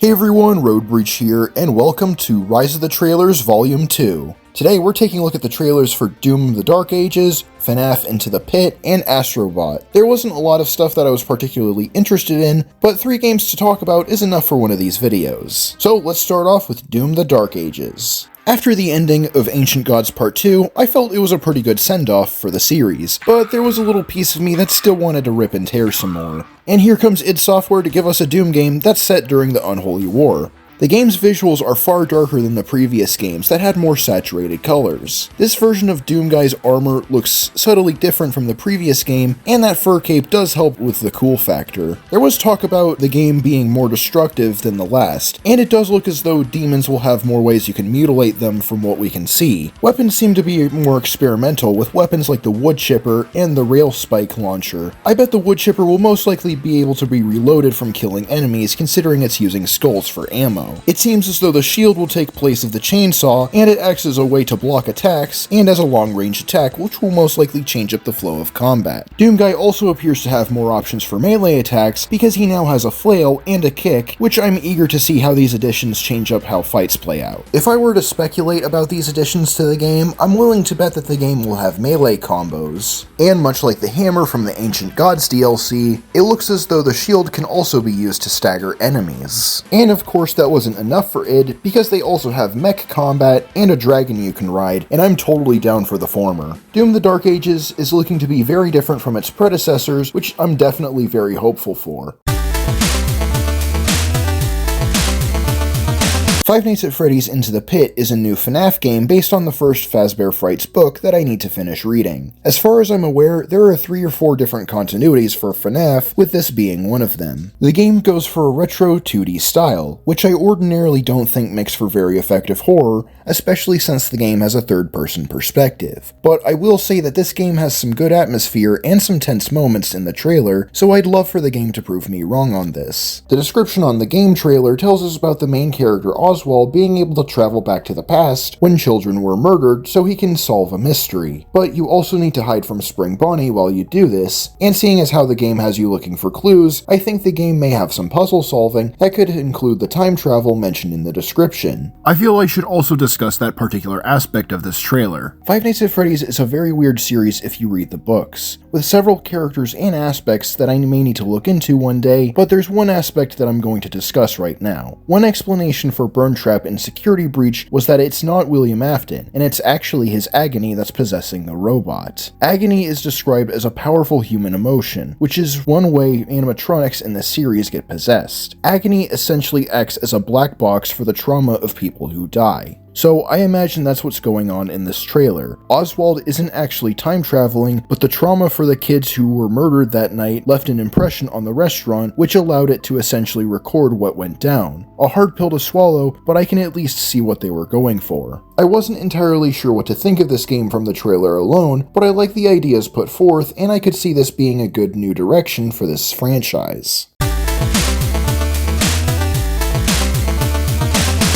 Hey everyone, Road Breach here, and welcome to Rise of the Trailers Volume 2. Today we're taking a look at the trailers for Doom the Dark Ages, FNAF Into the Pit, and Astro Bot. There wasn't a lot of stuff that I was particularly interested in, but 3 games to talk about is enough for one of these videos. So let's start off with Doom the Dark Ages. After the ending of Ancient Gods Part 2, I felt it was a pretty good send-off for the series, but there was a little piece of me that still wanted to rip and tear some more. And here comes id Software to give us a Doom game that's set during the Unholy War. The game's visuals are far darker than the previous games that had more saturated colors. This version of Doom Guy's armor looks subtly different from the previous game, and that fur cape does help with the cool factor. There was talk about the game being more destructive than the last, and it does look as though demons will have more ways you can mutilate them from what we can see. Weapons seem to be more experimental, with weapons like the wood chipper and the rail spike launcher. I bet the wood chipper will most likely be able to be reloaded from killing enemies, considering it's using skulls for ammo. It seems as though the shield will take place of the chainsaw, and it acts as a way to block attacks, and as a long-range attack, which will most likely change up the flow of combat. Doom Guy also appears to have more options for melee attacks, because he now has a flail and a kick, which I'm eager to see how these additions change up how fights play out. If I were to speculate about these additions to the game, I'm willing to bet that the game will have melee combos. And much like the hammer from the Ancient Gods DLC, it looks as though the shield can also be used to stagger enemies. And of course that wasn't enough for id, because they also have mech combat and a dragon you can ride, and I'm totally down for the former. Doom the Dark Ages is looking to be very different from its predecessors, which I'm definitely very hopeful for. Five Nights at Freddy's Into the Pit is a new FNAF game based on the first Fazbear Frights book that I need to finish reading. As far as I'm aware, there are 3 or 4 different continuities for FNAF, with this being one of them. The game goes for a retro 2D style, which I ordinarily don't think makes for very effective horror, especially since the game has a third-person perspective. But I will say that this game has some good atmosphere and some tense moments in the trailer, so I'd love for the game to prove me wrong on this. The description on the game trailer tells us about the main character Oswald being able to travel back to the past when children were murdered so he can solve a mystery. But you also need to hide from Spring Bonnie while you do this, and seeing as how the game has you looking for clues, I think the game may have some puzzle solving that could include the time travel mentioned in the description. I feel I should also discuss that particular aspect of this trailer. Five Nights at Freddy's is a very weird series if you read the books, with several characters and aspects that I may need to look into one day, but there's one aspect that I'm going to discuss right now. One explanation for Burn Trap in Security Breach was that it's not William Afton, and it's actually his agony that's possessing the robot. Agony is described as a powerful human emotion, which is one way animatronics in this series get possessed. Agony essentially acts as a black box for the trauma of people who die. So I imagine that's what's going on in this trailer. Oswald isn't actually time traveling, but the trauma for the kids who were murdered that night left an impression on the restaurant, which allowed it to essentially record what went down. A hard pill to swallow, but I can at least see what they were going for. I wasn't entirely sure what to think of this game from the trailer alone, but I like the ideas put forth, and I could see this being a good new direction for this franchise.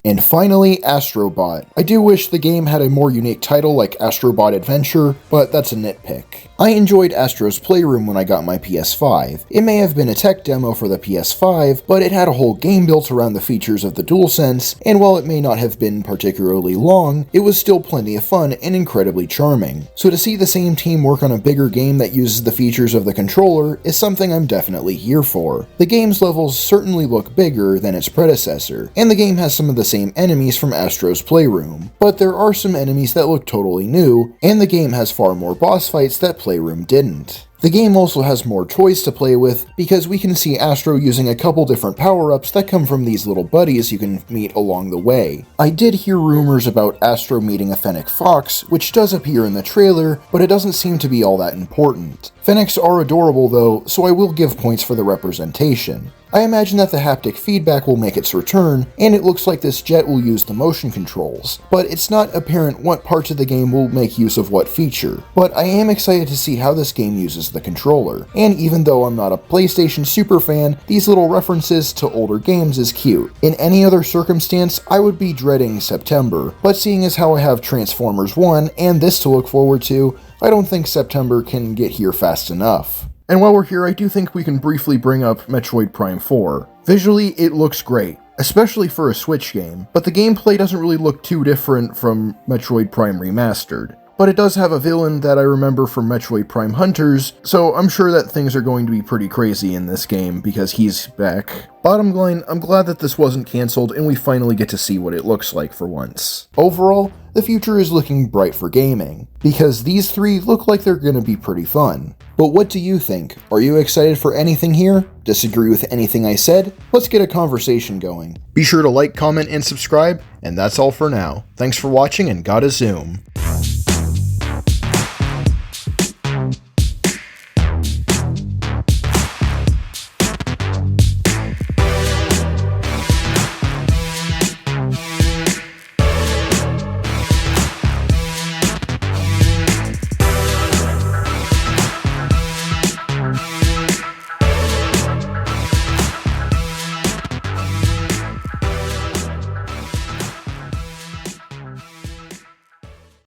And finally, Astro Bot. I do wish the game had a more unique title like Astro Bot Adventure, but that's a nitpick. I enjoyed Astro's Playroom when I got my PS5. It may have been a tech demo for the PS5, but it had a whole game built around the features of the DualSense, and while it may not have been particularly long, it was still plenty of fun and incredibly charming. So to see the same team work on a bigger game that uses the features of the controller is something I'm definitely here for. The game's levels certainly look bigger than its predecessor, and the game has some of the same enemies from Astro's Playroom, but there are some enemies that look totally new, and the game has far more boss fights that Playroom didn't. The game also has more toys to play with, because we can see Astro using a couple different power-ups that come from these little buddies you can meet along the way. I did hear rumors about Astro meeting a Fennec Fox, which does appear in the trailer, but it doesn't seem to be all that important. Fennecs are adorable though, so I will give points for the representation. I imagine that the haptic feedback will make its return, and it looks like this jet will use the motion controls, but it's not apparent what parts of the game will make use of what feature. But I am excited to see how this game uses the controller, and even though I'm not a PlayStation super fan, these little references to older games is cute. In any other circumstance, I would be dreading September, but seeing as how I have Transformers 1 and this to look forward to, I don't think September can get here fast enough. And while we're here, I do think we can briefly bring up Metroid Prime 4. Visually, it looks great. especially for a Switch game, but the gameplay doesn't really look too different from Metroid Prime Remastered. But it does have a villain that I remember from Metroid Prime Hunters, so I'm sure that things are going to be pretty crazy in this game because he's back. Bottom line, I'm glad that this wasn't cancelled and we finally get to see what it looks like for once. Overall, the future is looking bright for gaming, because these three look like they're gonna be pretty fun. But what do you think? Are you excited for anything here? Disagree with anything I said? Let's get a conversation going. Be sure to like, comment, and subscribe, and that's all for now. Thanks for watching and gotta zoom.